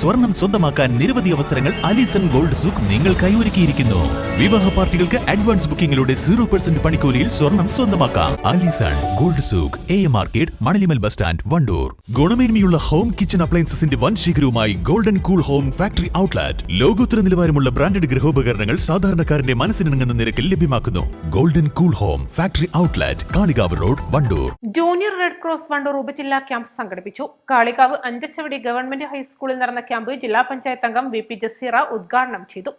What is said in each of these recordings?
സ്വർണം സ്വന്തമാക്കാൻ നിരവധി അവസരങ്ങൾ അലിസൺ ഗോൾഡ് സൂക്ക് നിങ്ങൾക്കായി ഒരുക്കിയിരിക്കുന്നു. വിവാഹ പാർട്ടികൾക്ക് അഡ്വാൻസ് ബുക്കിംഗിലൂടെ 0% പണിക്കൂലിയിൽ സ്വർണം സ്വന്തമാക്കാം. Alison gold souk, AM market, Manalimal bus stand, Wandoor. ഗുണമേന്മയുള്ള ഹോം കിച്ചൺ അപ്ലയൻസസിന്റെ വൻ ശേഖരവുമായി golden cool home factory outlet. ലോകോത്തര നിലവാരമുള്ള ബ്രാൻഡഡ് ഗൃഹോപകരണങ്ങൾ സാധാരണക്കാരന്റെ മനസ്സിനിണങ്ങുന്ന നിരക്കിൽ ലഭ്യമാക്കുന്നു. Golden cool home factory outlet, Kalikavu road, Wandoor. Junior red cross Wandoor ഉപജില്ലാ ക്യാമ്പ് സംഘടിപ്പിച്ചു. കാളികാവ് അഞ്ചച്ചവടി ഗവൺമെന്റ് ഹൈസ്കൂളിൽ നടന്ന ക്യാമ്പ് ജില്ലാ പഞ്ചായത്ത് അംഗം VP ജസീറ ഉദ്ഘാടനം ചെയ്തു.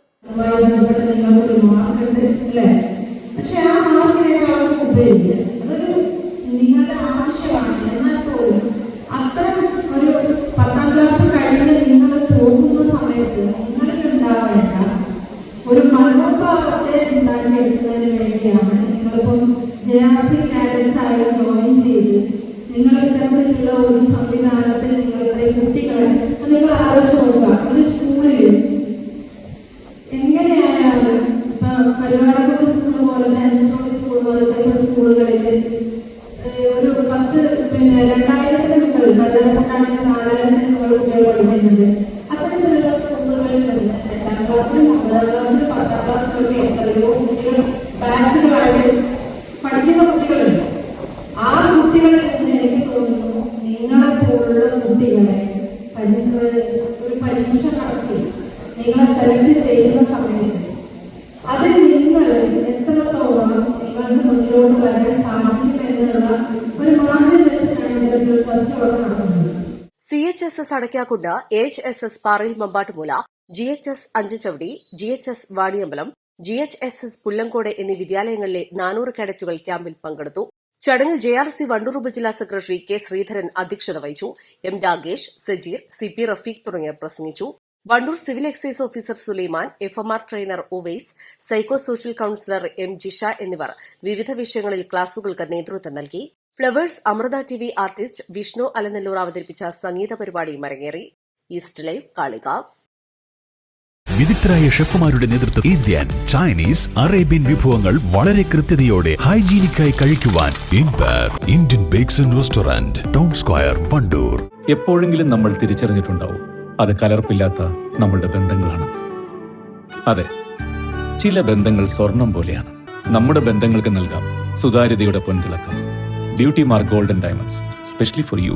ഒരു മനോഭാവത്തെ ഉണ്ടാക്കിയെടുക്കുന്നതിന് വേണ്ടിയാണ് നിങ്ങളിപ്പം JRC കാഡറ്റ്സ് ആയി ജോയിൻ ചെയ്ത് നിങ്ങൾ ഇത്തരത്തിലുള്ള ഒരു സംവിധാനത്തിൽ നിങ്ങളുടെ കുട്ടികളെ നിങ്ങൾ ആലോചിച്ച് നോക്കുക. ഒരു സ്കൂളിൽ എങ്ങനെയായാലും ഇപ്പൊ പരിപാടികളുടെ സ്കൂൾ പോലത്തെ സ്കൂൾ പോലത്തെ സ്കൂളുകളിൽ ഒരു 2000 കുട്ടികൾ 4000 കുട്ടികൾ പഠിക്കുന്നുണ്ട്. അത്തരത്തിലുള്ള സ്കൂളുകളിൽ നിന്ന് 8ാം ക്ലാസ്സിലും 9ാം ക്ലാസ്സിലും 10ാം ക്ലാസ്സിലൊക്കെ എത്രയോ കുട്ടികൾ ബാച്ചുകളായിട്ട് പഠിക്കുന്ന കുട്ടികളുണ്ട്. ആ കുട്ടികളിൽ നിന്ന് എനിക്ക് തോന്നുന്നു നിങ്ങളെ പോലുള്ള കുട്ടികളെ ഒരു പരീക്ഷ നടത്തി നിങ്ങളെ സെലക്ട് ചെയ്യുന്ന സമയത്ത് അതിൽ നിങ്ങൾ എത്രത്തോളം നിങ്ങൾക്ക് മുന്നിലോട്ട് വരാൻ സാധിക്കും എന്നുള്ള ഒരു മാർജിൻ വെച്ചിട്ടാണ് ഇത്തരത്തിൽ ക്ലാസ്സുകൾ നടത്തുന്നത്. CHSS അടയ്ക്കാക്കുണ്ട്, HSS പാറയിൽ Mampattumoola, GHS Anchachavadi, GHS Vaniyambalam, GHSS Pullangode എന്നീ വിദ്യാലയങ്ങളിലെ 400 കേഡറ്റുകൾ ക്യാമ്പിൽ പങ്കെടുത്തു. ചടങ്ങിൽ JRC വണ്ടൂർ ഉപജില്ലാ സെക്രട്ടറി K. ശ്രീധരൻ അധ്യക്ഷത വഹിച്ചു. M. രാഗേഷ്, സജീർ, CP റഫീഖ് തുടങ്ങിയവർ പ്രസംഗിച്ചു. Wandoor civil excise officer Sulaiman, FMR trainer Uvais, psycho social counsellor M. Jisha എന്നിവർ വിവിധ വിഷയങ്ങളിൽ ക്ലാസുകൾക്ക് നേതൃത്വം നൽകി. Flowers Amrita TV artist Vishnu Alanallur അവതരിപ്പിച്ച സംഗീത പരിപാടിയും അരങ്ങേറി. East live, Kalikavu. വിദഗ്ധരായ ഷെഫുമാരുടെ നേതൃത്വം ഇന്ത്യൻ, ചൈനീസ്, അറേബ്യൻ വിഭവങ്ങൾ വളരെ കൃത്യതയോടെ ഹൈജീനിക്കായി കഴിക്കുവാൻ Indian bakes and restaurant, town square, Wandoor. എപ്പോഴെങ്കിലും നമ്മൾ തിരിച്ചറിഞ്ഞിട്ടുണ്ടാവും അത് കലർപ്പില്ലാത്ത നമ്മളുടെ ബന്ധങ്ങളാണ്. അതെ, ചില ബന്ധങ്ങൾ സ്വർണം പോലെയാണ്. നമ്മുടെ ബന്ധങ്ങൾക്ക് നൽകാം സുതാര്യതയുടെ പൊൻതിളക്കം. Beauty mark golden diamonds, specially for U.